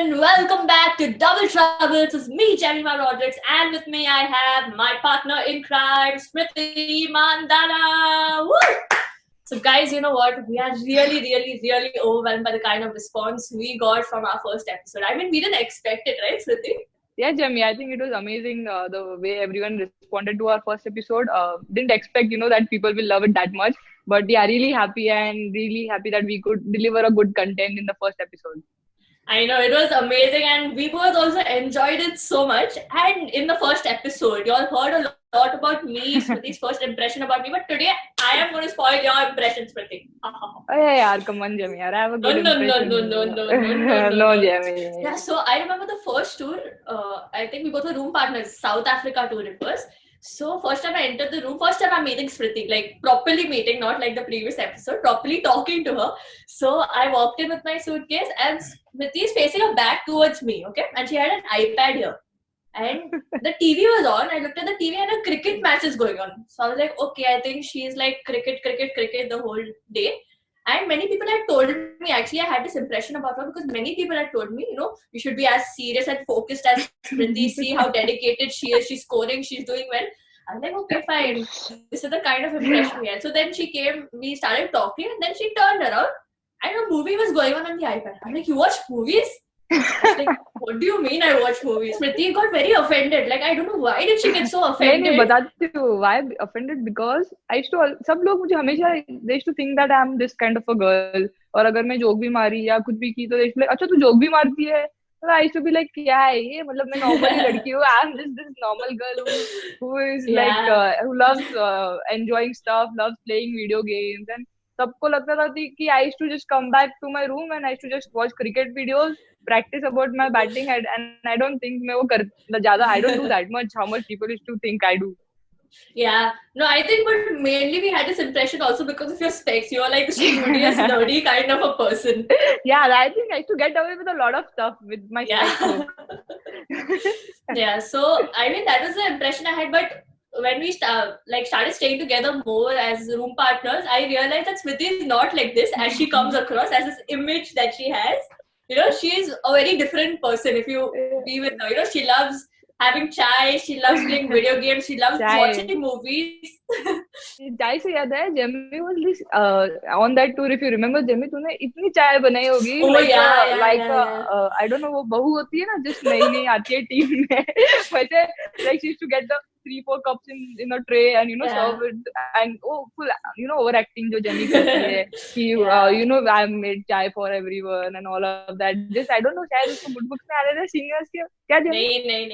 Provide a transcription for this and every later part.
everyone, welcome back to Double Trouble. This is me, Jemima Rodrigues, and with me I have my partner in crime, Smriti Mandana. Woo! So guys, you know what? We are really overwhelmed by the kind of response we got from our first episode. I mean, we didn't expect it, right, Smriti? Yeah, Jamie, I think it was amazing the way everyone responded to our first episode. Didn't expect, that people will love it that much. But yeah, really happy that we could deliver a good content in the first episode. I know, it was amazing, and we both also enjoyed it so much. And in the first episode, you all heard a lot about me, Smriti's first impression about me. But today, I am going to spoil your impression, Smriti. Oh, yeah, come on, Jamie. I have a good impression. No, Jamie. Yeah, so I remember the first tour. I think we both were room partners. South Africa tour it was. So first time I entered the room, first time I'm meeting Smriti, like properly meeting, not like the previous episode, properly talking to her. So I walked in with my suitcase and Smriti is facing her back towards me, okay? And she had an iPad here. And the TV was on. I looked at the TV and a cricket match is going on. So I was like, okay, I think she's like cricket the whole day. And many people had told me, actually, I had this impression about her because many people had told me, you should be as serious and focused as Smriti. See how dedicated she is. She's scoring. She's doing well. I'm like, okay, fine. This is the kind of impression we had. So then she came, we started talking, and then she turned around and a movie was going on the iPad. I'm like, you watch movies? Like, what do you mean I watch movies? Smriti got very offended. Like, I don't know why did she get so offended. नहीं बताती हूँ why offended because I used to सब लोग मुझे हमेशा they used to think that I'm this kind of a girl और अगर मैं जोक भी मारी या कुछ भी की तो they used to be like अच्छा तू जोक भी मारती है तो I used to be like क्या है ये मतलब मैं नॉर्मली लड़की हूँ I'm just this normal girl who is like who loves enjoying stuff, loves playing video games and सबको लगता था कि I used to just come back to my room and I used to just watch cricket videos, practice about my batting and I don't think मैं वो कर ज़्यादा I don't do that much how much people used to think I do. Yeah, no, I think, but mainly we had this impression also because of your specs. You're like studious, nerdy kind of a person. Yeah, I think I used to get away with a lot of stuff with my specs. Yeah, so I mean that was the impression I had, but when we started staying together more as room partners, I realized that Smriti is not like this as she comes across, as this image that she has. She's a very different person if you be with her. She loves having chai, she loves playing video games, she loves watching movies. चाय से याद है Jamie was this on that tour if you remember Jamie तूने इतनी चाय बनाई होगी I don't know वो बहू होती है ना जिस नई आती है टीम में वैसे like she used to get the 3-4 cups in a tray and serve it and full overacting जो जेमी करती है कि I made chai for everyone and all of that just I don't know शायद उसको बुकबुक्स में आ रहे थे singers के क्या जेमी नहीं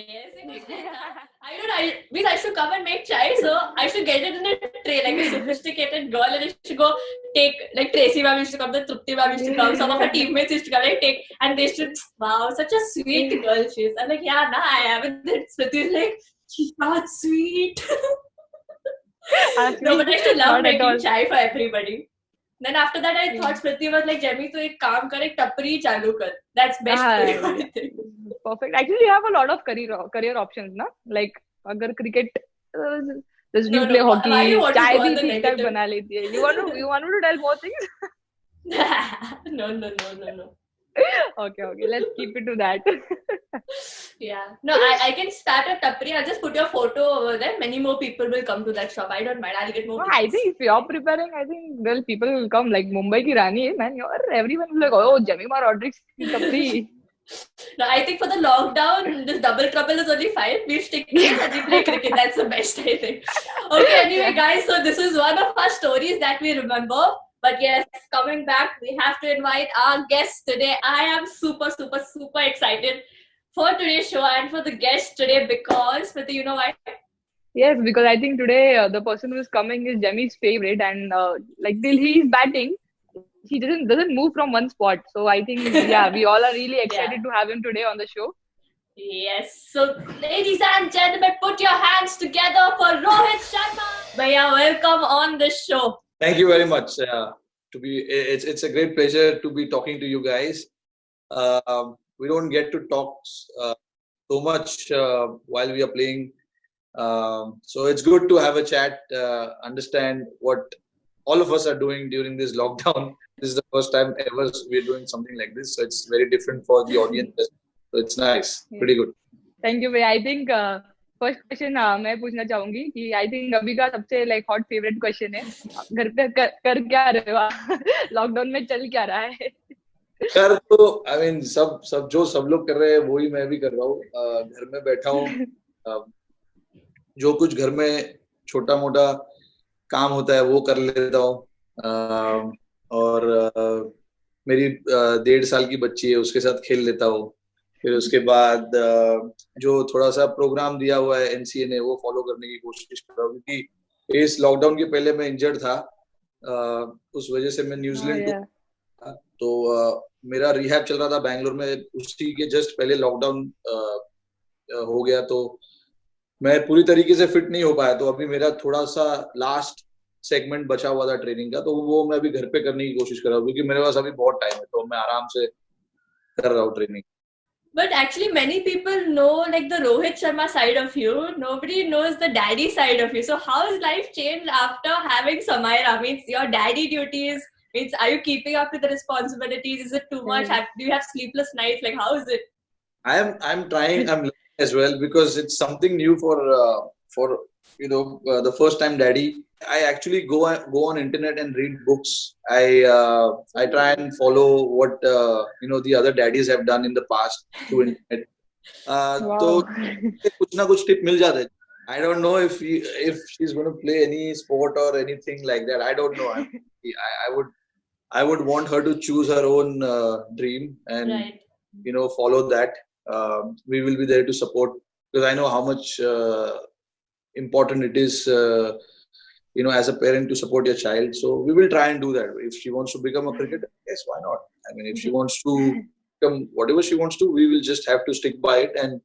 I should come and make chai so I should get it in a tray like a sophisticated girl and I should go take like Tracy ma'am used to come, the Trupti ma'am used to come, some of her teammates used to come like take and they should wow such a sweet girl she is. I'm like yeah nah I haven't. Smriti is like she's not sweet. No, but I used to love making chai for everybody. Then after that I thought Smriti was like Jemmy तो एक काम कर एक टपरी चालू कर. That's best for you I think. Perfect. Actually, you have a lot of career options, na? Like अगर cricket you play hockey, चाय भी ठीक ठाक बना लेती है. You want to tell more things? No. Okay. Let's keep it to that. Yeah. No, I can start a tapri. I'll just put your photo over there. Many more people will come to that shop. I don't mind. I'll get more. I think if you're preparing, I think people will come. Like Mumbai ki Rani, man. Everyone will like, oh, Jemima Rodrigues tapri. No, I think for the lockdown, this double trouble is only fine. We stick to it and we play cricket. That's the best, I think. Okay, anyway, guys, so this is one of our stories that we remember. But yes, coming back, we have to invite our guest today. I am super excited for today's show and for the guest today because, Smriti, you know why? Yes, because I think today the person who is coming is Jemmy's favorite and till he is batting, he doesn't move from one spot. So I think, we all are really excited to have him today on the show. Yes. So, ladies and gentlemen, put your hands together for Rohit Sharma. Bhaiya, welcome on the show. Thank you very much. It's a great pleasure to be talking to you guys. We don't get to talk so much while we are playing. So it's good to have a chat, understand what all of us are doing during this lockdown. This is the first time ever we're doing something like this, so it's very different for the audience. So it's nice, pretty good. Thank you भैया. I think first question मैं पूछना चाहूंगी कि I think अभी का सबसे like hot favourite question है, घर पे कर क्या रहे हो, लॉकडाउन में चल क्या रहा है? कर तो आई मीन सब जो सब लोग कर रहे हैं वही मैं भी कर रहा हूँ. घर में बैठा हूँ, जो कुछ घर में छोटा मोटा काम होता है वो कर लेता हूँ, और मेरी 1.5 साल की बच्ची है, उसके साथ खेल लेता हूँ. फिर उसके बाद जो थोड़ा सा प्रोग्राम दिया हुआ है एनसीए ने वो फॉलो करने की कोशिश कर रहा हूँ, क्योंकि इस लॉकडाउन के पहले मैं इंजर्ड था, उस वजह से मैं न्यूजीलैंड तो मेरा रिहैब चल रहा था बैंगलोर में. उसी के जस्ट पहले लॉकडाउन हो गया, तो मैं पूरी तरीके से फिट नहीं हो पाया. तो अभी मेरा थोड़ा सा लास्ट सेगमेंट बचा हुआ था ट्रेनिंग का, तो वो मैं अभी घर पे करने की कोशिश कर रहा हूँ, क्योंकि मेरे पास अभी बहुत टाइम है, तो मैं आराम से कर रहा हूँ training. But actually, many people know like the Rohit Sharma side of you. Nobody knows the daddy side of you. So how has life changed after having Samaira? Means your daddy duties. Means are you keeping up with the responsibilities? Is it too much? Do you have sleepless nights? Like how is it? I'm trying. I'm learning as well, because it's something new for the first time daddy. I actually go on internet and read books. I try and follow what the other daddies have done in the past through internet. तो कुछ ना कुछ tip मिल जाते हैं. I don't know if she's going to play any sport or anything like that. I don't know. I would want her to choose her own dream and follow that. We will be there to support, because I know how much important it is as a parent to support your child. So we will try and do that. If she wants to become a cricketer, yes, why not? I mean, if she wants to become whatever she wants to, we will just have to stick by it and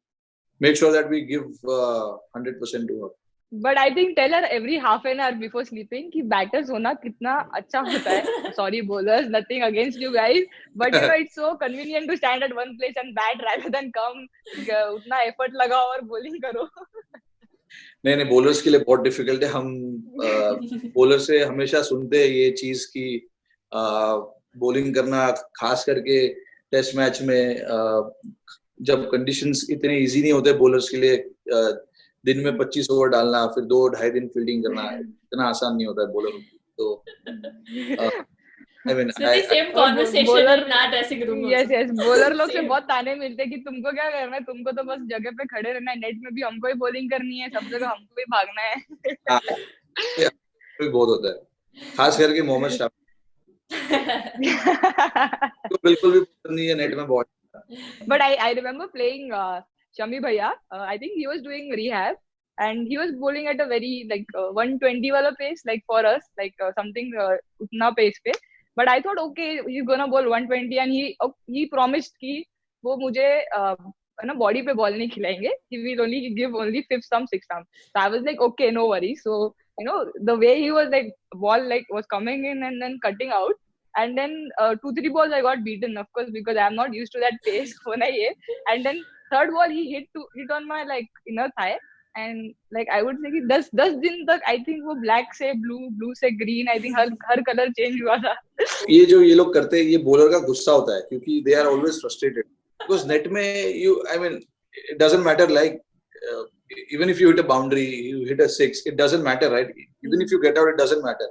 make sure that we give 100% to her. But I think tell her every half an hour before sleeping कि batters होना कितना अच्छा होता है. Sorry bowlers, nothing against you guys, but it's so convenient to stand at one place and bat rather than come उतना effort लगाओ और bowling करो. नहीं, बॉलर्स के लिए बहुत डिफिकल्ट है. हम बॉलर से हमेशा सुनते हैं ये चीज कि बॉलिंग करना, खास करके टेस्ट मैच में जब कंडीशंस इतने इजी नहीं होते बॉलर्स के लिए, दिन में 25 ओवर डालना, फिर 2-2.5 दिन फील्डिंग करना, इतना आसान नहीं होता है बॉलर. तो I mean, so the same conversation in our dressing room. Yes. Bowler लोग से बहुत ताने मिलते हैं कि तुमको क्या करना है, तुमको तो बस जगह पे खड़े रहना है, नेट में भी हमको ही बॉलिंग करनी है, सब जगह हमको ही भागना है. बहुत होता है, खास करके मोहम्मद शामी तो बिल्कुल भी पसंद नहीं है नेट में ball. But I remember playing Shami Bhaiya. I think he was doing rehab and he was bowling at a very 120 wala pace, like for us, something utna pace pe. But I thought okay, he's gonna bowl 120 and he promised कि वो मुझे body पे ball नहीं खिलाएंगे. He will only give 5th stump, 6th stump. So I was like okay, no worries. So the way he was ball was coming in and then cutting out, and then 2-3 balls I got beaten, of course, because I am not used to that pace. होना ही है. And then third ball he hit on my inner thigh. And I would say कि 10 दिन तक I think वो black से blue से green, I think her color change हुआ था. ये जो ये लोग करते हैं, ये bowler का गुस्सा होता है, क्योंकि they are always frustrated. Because net में it doesn't matter, even if you hit a boundary, you hit a 6, it doesn't matter, right? Even if you get out, it doesn't matter.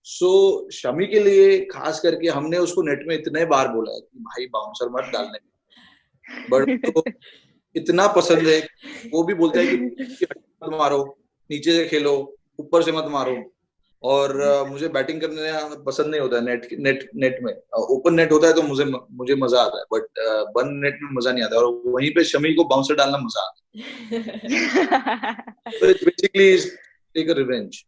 So Shami के लिए खास करके हमने उसको net में इतने बार बोला है कि भाई बाउंसर मत डालने, बट इतना पसंद है, वो भी बोलता है कि मत मारो, नीचे से खेलो, ऊपर से मत मारो. और मुझे बैटिंग करने पसंद नहीं होता है नेट में. ओपन नेट होता है तो मुझे मजा आता है, बट बंद नेट में मजा नहीं आता. और वहीं पे शमी को बाउंसर डालना मजा आता है. So it's basically take a revenge.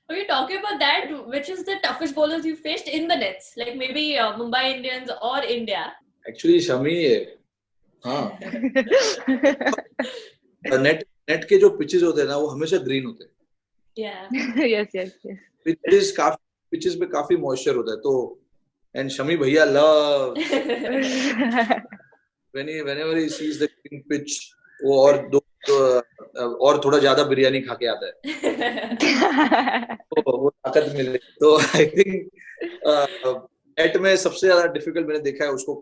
Are you talking about that? Which is the toughest bowlers you faced in the nets? Like maybe Mumbai Indians or India? Actually Shami है. हाँ. नेट के जो पिचेस होते हैं ना, वो हमेशा ग्रीन होते हैं. Yes. पिचेस पे काफी मॉइस्चर होता है, तो एंड शमी भैया love whenever he sees the green pitch, वो और थोड़ा ज्यादा बिरयानी खा के आता है. तो वो ताकत मिले। तो आई थिंक नेट में सबसे ज्यादा डिफिकल्ट मैंने देखा है उसको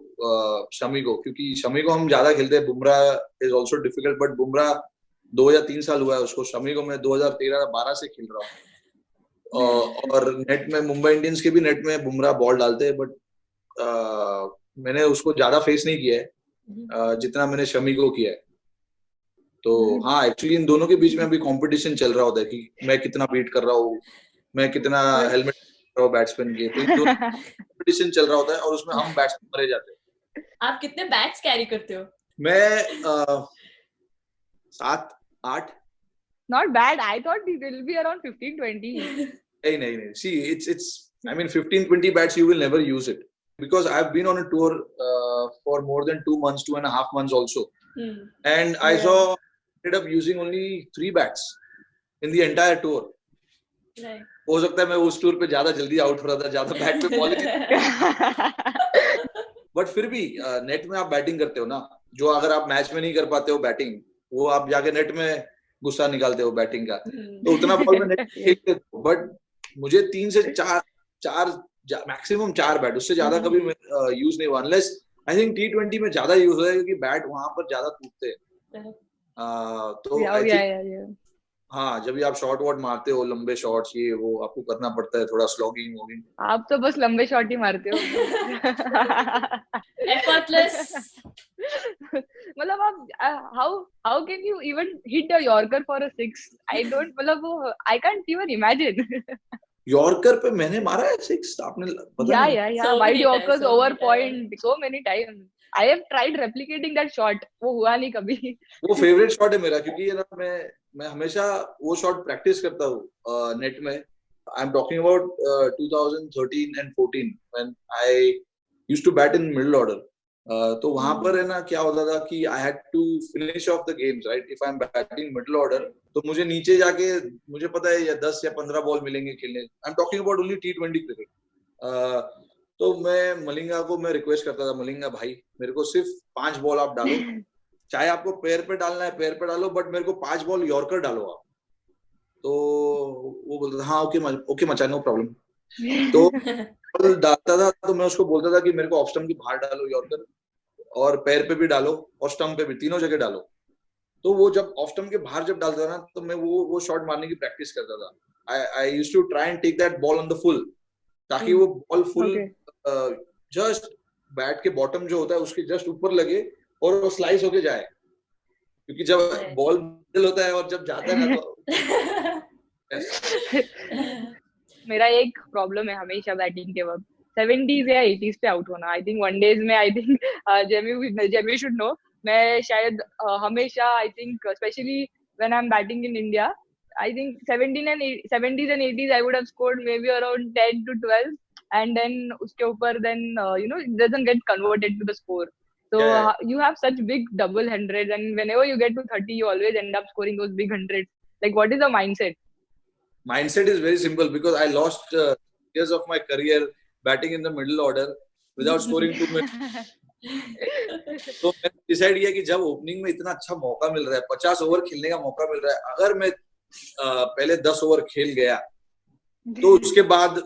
शमी को, क्योंकि शमी को हम ज्यादा खेलते हैं। Bumrah is also difficult, but Bumrah 2 या 3 साल हुआ है उसको। शमी को मैं 2013-12 से खेल रहा हूँ। और नेट में मुंबई इंडियंस के भी नेट में बुमराह बॉल डालते हैं, बट मैंने उसको ज्यादा फेस नहीं किया है जितना मैंने शमी को किया है। तो हाँ, एक्चुअली इन दोनों के बीच में अभी कंपटीशन चल रहा होता है कि मैं कितना बीट कर रहा हूँ, मैं कितना हेलमेट कर रहा हूँ बैट्समैन के। तो इन दोनों कंपटीशन चल रहा होता है और उसमें हम बैट्समैन मरे जाते हैं। आप कितने बैट्स कैरी करते हो? मैं 7-8। Not bad. I thought it will be around 15-20. नहीं. See, it's. I mean, 15-20 bats you will never use it because I've been on a tour for more than 2 months, 2.5 months also, and I saw ended up using only 3 bats in the entire tour. Right. हो सकता है मैं उस tour पे ज्यादा जल्दी out हो रहा था, ज्यादा बैट पे बॉल, बट फिर भी नेट में आप बैटिंग करते हो ना, जो अगर आप मैच में नहीं कर पाते हो बैटिंग, वो आप जाके नेट में गुस्सा निकालते हो बैटिंग का, तो उतना बॉल में नेट खेलते हो। बट मुझे 3 से 4 मैक्सिमम 4 बैट, उससे ज्यादा कभी यूज नहीं हुआ। अनलेस आई थिंक T20 में ज्यादा यूज होता है क्योंकि बैट वहां पर ज्यादा टूटते हैं। तो आई थिंक हाँ, जब भी आप शॉट वॉट मारते हो, लंबे शॉट्स, ये वो आपको करना पड़ता है, थोड़ा स्लॉगिंग वॉगिंग। आप तो बस लंबे शॉट ही मारते हो। Effortless. मतलब आप how can you even hit a Yorker for a 6? I don't, मतलब वो I can't even imagine. Yorker पे मैंने मारा है 6, आपने पता नहीं? Yeah. So Wide many Yorkers times, so over many point so many times. I have tried replicating that shot. वो हुआ नहीं कभी. वो फेवरेट शॉट है मेरा, क्योंकि ये ना मैं हमेशा वो शॉट प्रैक्टिस करता हूँ नेट में। I am talking about 2013 and 14 when I used to bat in middle order. तो वहां पर है ना क्या होता था कि I had to finish off the games, right? If I am batting middle order तो मुझे नीचे जाके, मुझे पता है या 10 या 15 बॉल मिलेंगे खेलने। I am talking about only T20 cricket. तो मैं मलिंगा को मैं रिक्वेस्ट करता था, मलिंगा भाई मेरे को सिर्फ 5 बॉल आप डालो, चाहे आपको पैर पे डालना है पैर पे डालो, बट मेरे को 5 बॉल यॉर्कर डालो आप। तो वो बोलता था हाँ ओके मचा, नो प्रॉब्लम। तो बॉल डालता था तो मैं उसको बोलता था कि मेरे को ऑफ स्टंप की बाहर डालो यॉर्कर, और पैर पे भी डालो और स्टंप पे भी, तीनों जगह डालो। तो वो जब ऑफ स्टंप के बाहर जब डालता था ना, तो मैं वो शॉट मारने की प्रैक्टिस करता था। I used to try and take that ball on the full, ताकि वो बॉल फुल जस्ट बैट के बॉटम जो होता है उसके जस्ट ऊपर लगे और वो स्लाइस होके जाए, क्योंकि जब बॉल मिडल होता है और जब जाता है ना तो मेरा एक प्रॉब्लम है हमेशा बैटिंग के वक्त 70s या 80s पे आउट होना। आई थिंक वनडेज में, I think Jamie should know, मैं शायद हमेशा, I think specially when I am batting in India, I think 70s and 80s I would have scored maybe around 10 to 12, and then उसके ऊपर then it doesn't get converted to the score. So you have such big double hundreds, and whenever you get to 30 you always end up scoring those big hundreds. Like, what is the mindset? Mindset is very simple, because I lost years of my career batting in the middle order without scoring too many. तो मैंने decide किया कि जब opening में इतना अच्छा मौका मिल रहा है, 50 ओवर खेलने का मौका मिल रहा है, अगर मैं पहले 10 ओवर खेल गया तो उसके बाद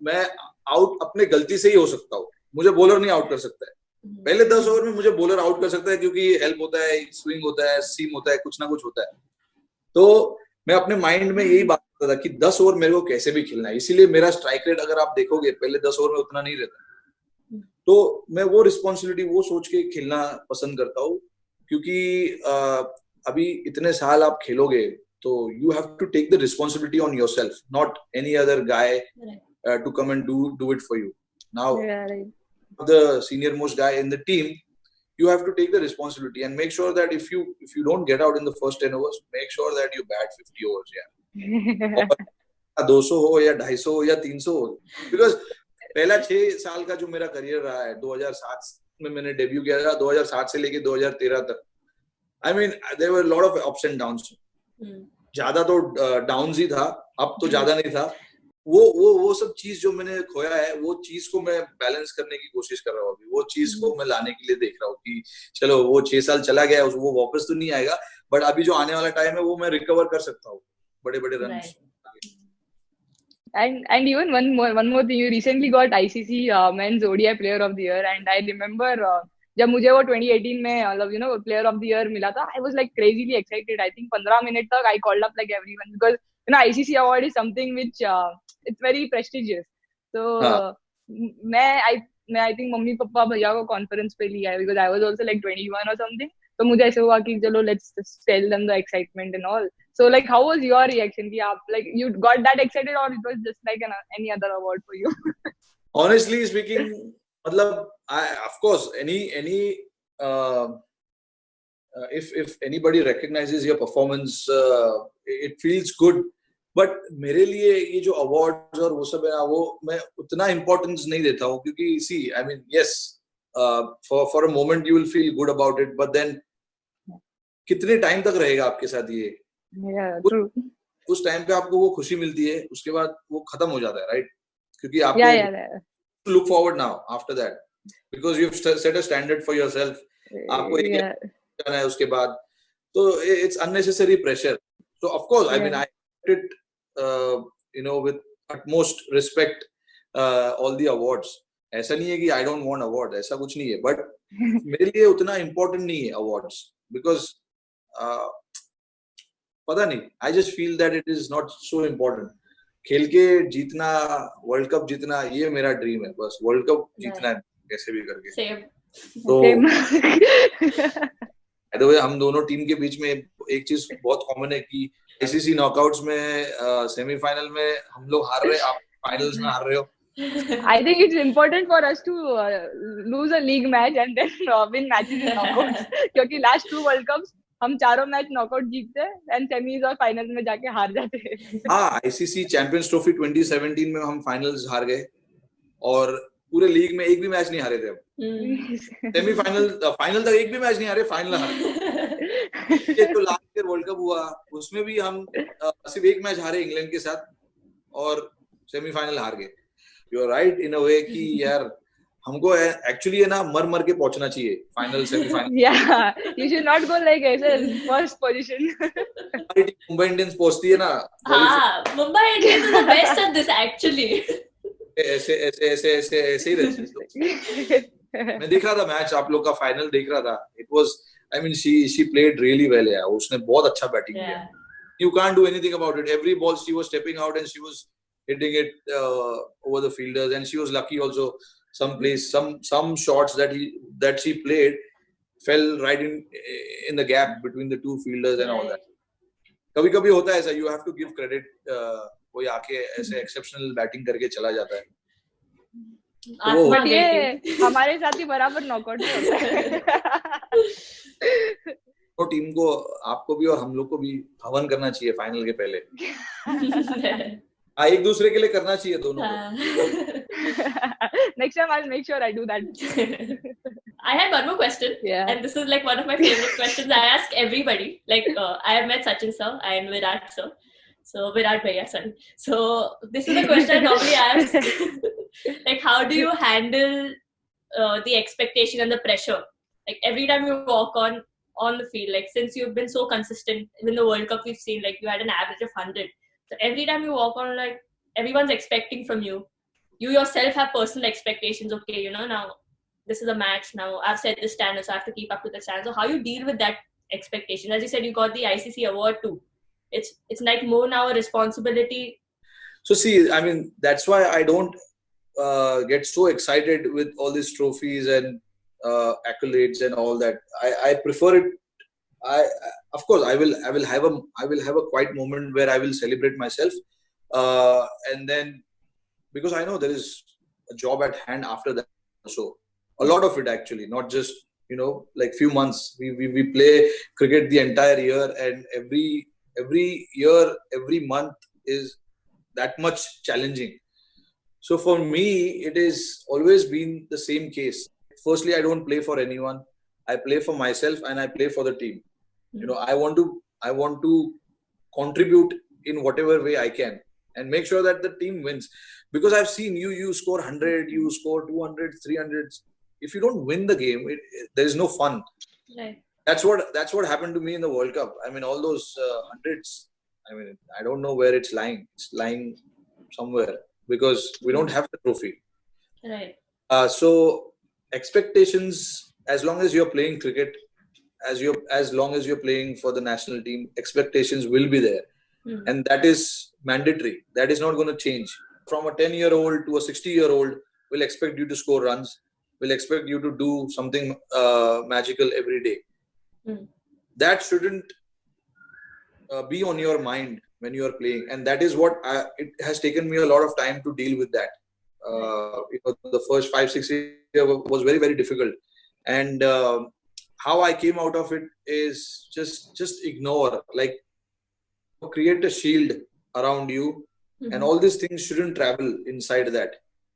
मैं आउट अपने गलती से ही हो सकता हूँ, मुझे बॉलर नहीं आउट कर सकता है। पहले 10 ओवर में मुझे बॉलर आउट कर सकता है क्योंकि हेल्प होता है, स्विंग होता है, सीम होता है, कुछ ना कुछ होता है। तो मैं अपने माइंड में यही बात करता था कि 10 ओवर मेरे को कैसे भी खेलना है। इसीलिए मेरा स्ट्राइक रेट अगर आप देखोगे पहले 10 ओवर में उतना नहीं रहता, तो मैं वो रिस्पॉन्सिबिलिटी वो सोच के खेलना पसंद करता हूँ, क्योंकि अभी इतने साल आप खेलोगे तो you have to take the responsibility on yourself, not any other guy to come and do it for you. Now the senior most guy in the team, you have to take the responsibility and make sure that if you don't get out in the first 10 overs, make sure that you bat 50 overs, yeah. 200 हो या 250 हो या 300 हो, because पहला 6 साल का जो मेरा करियर रहा है, 2007 में मैंने डेब्यू किया था, 2007 से लेके 2013 तक, I mean there were a lot of ups and downs. ज्यादा तो डाउन्स ही था, अब तो ज्यादा नहीं था। वो सब चीज जो मैंने खोया है, वो चीज को मैं बैलेंस करने की कोशिश कर रहा हूँ अभी। वो चीज को मैं लाने के लिए देख रहा हूँ कि चलो वो 6 साल चला गया, वो वापस तो नहीं आएगा, बट अभी जो आने वाला टाइम है वो मैं रिकवर कर सकता हूँ बड़े बड़े run. And even one more thing, you recently got ICC Men's ODI Player of the Year, and I remember जब मुझे वो 2018 में मतलब Player of the Year मिला था, I was like crazily excited. I think 15 minute तक I called up like everyone because ICC award is something which it's very prestigious. So हाँ मैं I think मम्मी पापा भैया को conference पे लिया है because I was also like 21 or something. तो मुझे ऐसे हुआ कि चलो let's just tell them the excitement and all. So like how was your reaction कि आप like you got that excited or it was just like any other award for you? honestly speaking, मतलब of course any uh, if anybody recognizes your performance, it feels good. But मेरे लिए ये जो awards और वो सब है ना, वो मैं उतना इम्पोर्टेंस नहीं देता हूँ क्योंकि see I mean yes for a moment you will feel good about it, but then कितने टाइम तक रहेगा आपके साथ ये? उस टाइम पे आपको वो खुशी मिलती है, उसके बाद वो खत्म हो जाता है, राइट? क्योंकि आपको look forward now after that because you have set a standard for yourself. आपको एक जाना है उसके बाद, तो it's unnecessary pressure. So of course I mean I it with utmost respect all the awards. ऐसा नहीं है कि I don't want award, ऐसा कुछ नहीं है, but मेरे लिए उतना important नहीं है awards because पता नहीं, I just feel that it is not so important. खेल के जीतना, वर्ल्ड कप जीतना, ये मेरा ड्रीम है. बस वर्ल्ड कप जीतना है कैसे भी करके. तो by the way, हम दोनों टीम के बीच में एक चीज बहुत कॉमन है कि आईसीसी नॉकआउट्स में सेमीफाइनल में हम लोग हार रहे, आप फाइनल्स में हार रहे हो. I think it's important for us to lose a league match and then win matches in knockouts क्योंकि last 2 World Cups हम चारों मैच नॉकआउट जीतते हैं एंड सेमीज और फाइनल्स में जाके हार जाते हैं. हाँ, आईसीसी चैंपियंस ट्रॉफी 2017 में हम फाइनल्स हार गए और पूरे लीग में एक भी मैच नहीं हारे थे हम. सेमीफाइनल फाइनल तक एक भी मैच नहीं हारे, फाइनल हार गए. ये तो लास्ट ईयर वर्ल्ड कप हुआ, उसमें भी हम सिर्फ एक मैच हारे इंग्लैंड के साथ और सेमीफाइनल हार गए. यू आर राइट इन अ वे कि यार हमको एक्चुअली है ना मर के पहुंचना चाहिए फाइनल सेमीफाइनल. या you should not go like ऐसे फर्स्ट पोजीशन. मुंबई इंडियंस पहुंचती है ना. हां, Mumbai Indians is the best at this actually. ऐसे ही रहते. मैं देख रहा था मैच, आप लोग का फाइनल देख रहा था. It was I mean she played really well यार. उसने बहुत अच्छा बैटिंग किया. You can't do anything about it. Every ball she was stepping out and she was hitting it over the fielders, and she was lucky also. Some shots that she played fell right in the gap between the 2 fielders and all that. कभी-कभी होता है ऐसा. You have to give credit. कोई आके ऐसे exceptional batting करके चला जाता है. बट ये हमारे साथ ही बराबर नॉकआउट होता है. तो टीम को, आपको भी और हम लोग को भी हवन करना चाहिए फाइनल के पहले. एक दूसरे के लिए करना चाहिए दोनों को. Next time I'll make sure I do that. I had one more question, and this is like one of my favorite questions I ask everybody. Like I have met Sachin sir and Virat sir. So Virat Bhaiya, sorry. So this is the question I normally ask. Like how do you handle the expectation and the pressure? Like every time you walk on the field, like since you've been so consistent, in the World Cup we've seen like you had an average of 100. So every time you walk on, like everyone's expecting from you. You yourself have personal expectations. Okay, now this is a match. Now I've set the standard, so I have to keep up to the standard. So how you deal with that expectation? As you said, you got the ICC award too. It's like more now a responsibility. So see, I mean that's why I don't get so excited with all these trophies and accolades and all that. I prefer it. Of course I will have a quiet moment where I will celebrate myself, and then because I know there is a job at hand after that. So a lot of it actually, not just like few months. We play cricket the entire year, and every year, every month is that much challenging. So for me, it is always been the same case. Firstly, I don't play for anyone. I play for myself and I play for the team. I want to contribute in whatever way I can and make sure that the team wins. Because I've seen you score 100, you score 200, 300. If you don't win the game, there is no fun. Right. That's what happened to me in the World Cup. I mean, all those hundreds. I mean, I don't know where it's lying. It's lying somewhere because we don't have the trophy. Right. So expectations, as long as you're playing cricket, as long as you're playing for the national team, expectations will be there, and that is mandatory. That is not going to change. From a 10-year-old to a 60-year-old, will expect you to score runs, will expect you to do something magical every day. That shouldn't be on your mind when you are playing, and that is what it has taken me a lot of time to deal with that. The first 5-6 years was very, very difficult, and how I came out of it is just ignore, like create a shield around you, and all these things shouldn't travel inside that.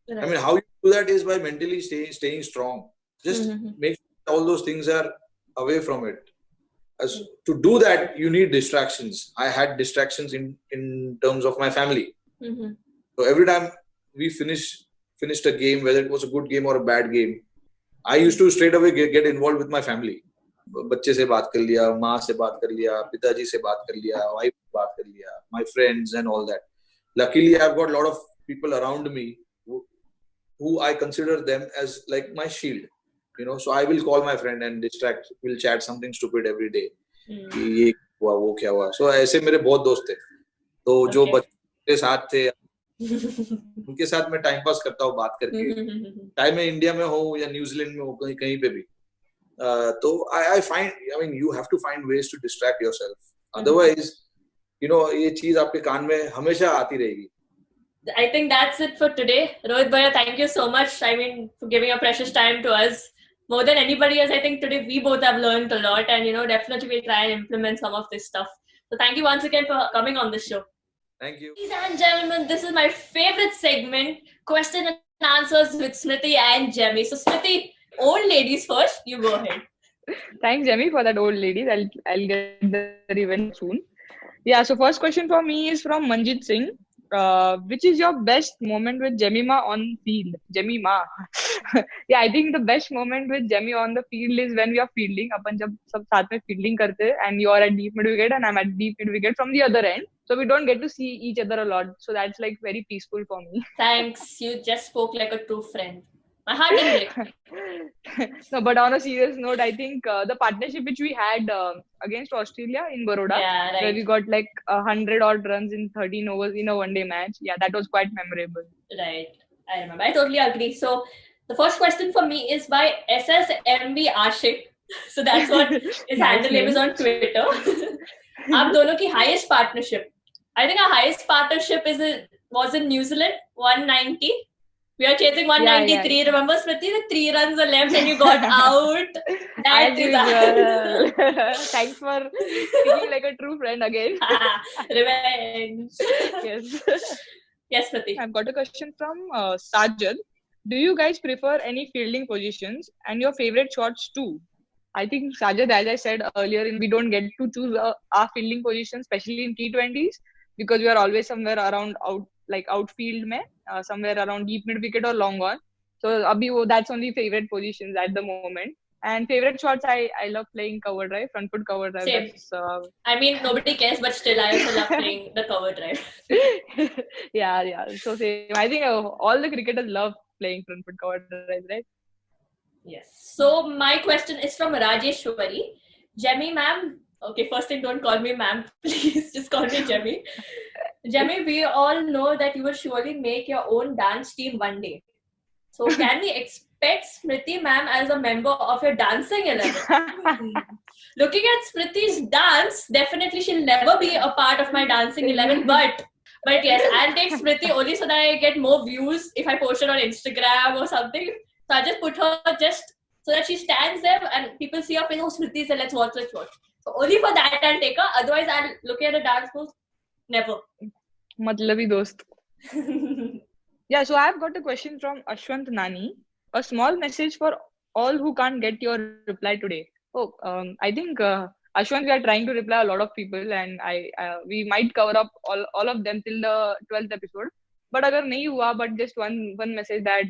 Right. I mean, how you do that is by mentally staying strong. Just make sure all those things are away from it. To do that, you need distractions. I had distractions in terms of my family. So every time we finished a game, whether it was a good game or a bad game, I used to straight away get involved with my family. बच्चे से बात कर लिया, माँ से बात कर लिया, पिताजी से बात कर लिया, वाइफ से बात कर लिया, my friends and all that. Luckily, I've got a lot of people around me who I consider them as like my shield. So I will call my friend and we'll chat something stupid every day. ये हुआ, वो क्या हुआ. So ऐसे मेरे बहुत दोस्त थे. तो जो बच्चे साथ थे, उनके साथ मैं टाइम पास करता हूँ बात करके. चाहे मैं इंडिया में हूँ या न्यूजीलैंड में हूँ, कहीं पे भी. तो I mean, you have to find ways to distract yourself. Otherwise, ये चीज आपके कान में हमेशा आती रहेगी. I think that's it for today. Rohit Bhaiya, thank you so much. I mean, for giving your precious time to us. More than anybody else, I think today we both have learned a lot, and definitely we'll try and implement some of this stuff. So thank you once again for coming on the show. Thank you. Ladies and gentlemen, this is my favorite segment, question and answers with Smriti and Jemmy. So Smriti, old ladies first, you go ahead. Thanks, Jemmy, for that old ladies. I'll get the event soon. Yeah, so first question for me is from Manjit Singh. Which is your best moment with Jemima on field? Jemima. Yeah, I think the best moment with Jemmy on the field is when we are fielding. अपन जब सब साथ में fielding करते हैं, and you are at deep mid wicket and I'm at deep mid wicket from the other end. So we don't get to see each other a lot. So that's like very peaceful for me. Thanks. You just spoke like a true friend. My heart didn't break. No, but on a serious note, I think the partnership which we had against Australia in Baroda, where we got like 100 odd runs in 13 overs in a one-day match. Yeah, that was quite memorable. Right. I remember. I totally agree. So the first question for me is by SSMB Ashik. So that's what his handle name is on Twitter. आप दोनों की highest partnership. I think our highest partnership was in New Zealand, 190. We are chasing 193. Yeah. Remember, Smriti, the 3 runs are left and you got out. That is Thanks for speaking like a true friend again. Revenge. Yes. Yes, Smriti. I've got a question from Sajad. Do you guys prefer any fielding positions and your favorite shots too? I think, Sajad, as I said earlier, we don't get to choose our fielding position, especially in T20s, because we are always somewhere around outfield mein, somewhere around deep mid wicket or long on. So that's only favorite positions at the moment. And favorite shots, I love playing cover drive, front foot cover drive. Same. I mean, nobody cares, but still I also love playing the cover drive. Yeah. So same. I think all the cricketers love playing front foot cover drive, right? Yes. So my question is from Rajeshwari. Jemmy ma'am. Okay, first thing, don't call me ma'am. Please just call me Jemmy. Jemmy, we all know that you will surely make your own dance team one day. So can we expect Smriti ma'am as a member of your dancing 11? Looking at Smriti's dance, definitely she'll never be a part of my dancing 11. But yes, I'll take Smriti only so that I get more views if I post it on Instagram or something. So I just put her just so that she stands there and people see her face, oh, Smriti said, let's watch. So only for that I'll take her. Otherwise, I'll look at a dance post. Never. Matlabi dost. Yeah, so I've got a question from Ashwant Nani. A small message for all who can't get your reply today. I think Ashwant, we are trying to reply a lot of people, and we might cover up all of them till the 12th episode. But agar nahi hua, but just one message that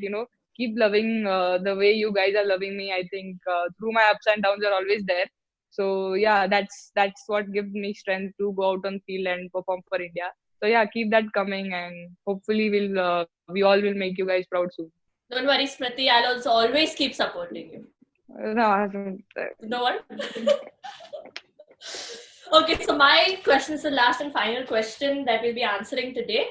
keep loving the way you guys are loving me. I think through my ups and downs, you're always there. So yeah, that's what gives me strength to go out on field and perform for India. So yeah, keep that coming, and hopefully we all will make you guys proud soon. Don't worry, Smriti. I'll also always keep supporting you. No, No one? Okay, so my question is the last and final question that we'll be answering today.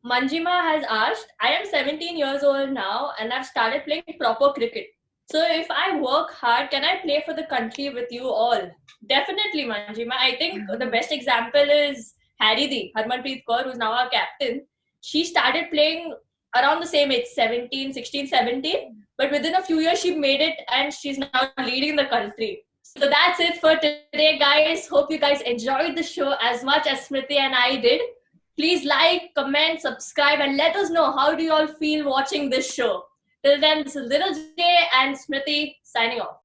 Manjima has asked, I am 17 years old now and I've started playing proper cricket. So if I work hard, can I play for the country with you all? Definitely, Manjima. I think the best example is Harry Harmanpreet Kaur, who's now our captain. She started playing around the same age, 17, 16, 17. But within a few years, she made it and she's now leading the country. So that's it for today, guys. Hope you guys enjoyed the show as much as Smriti and I did. Please like, comment, subscribe, and let us know how do you all feel watching this show. Till then, this is Little J and Smriti signing off.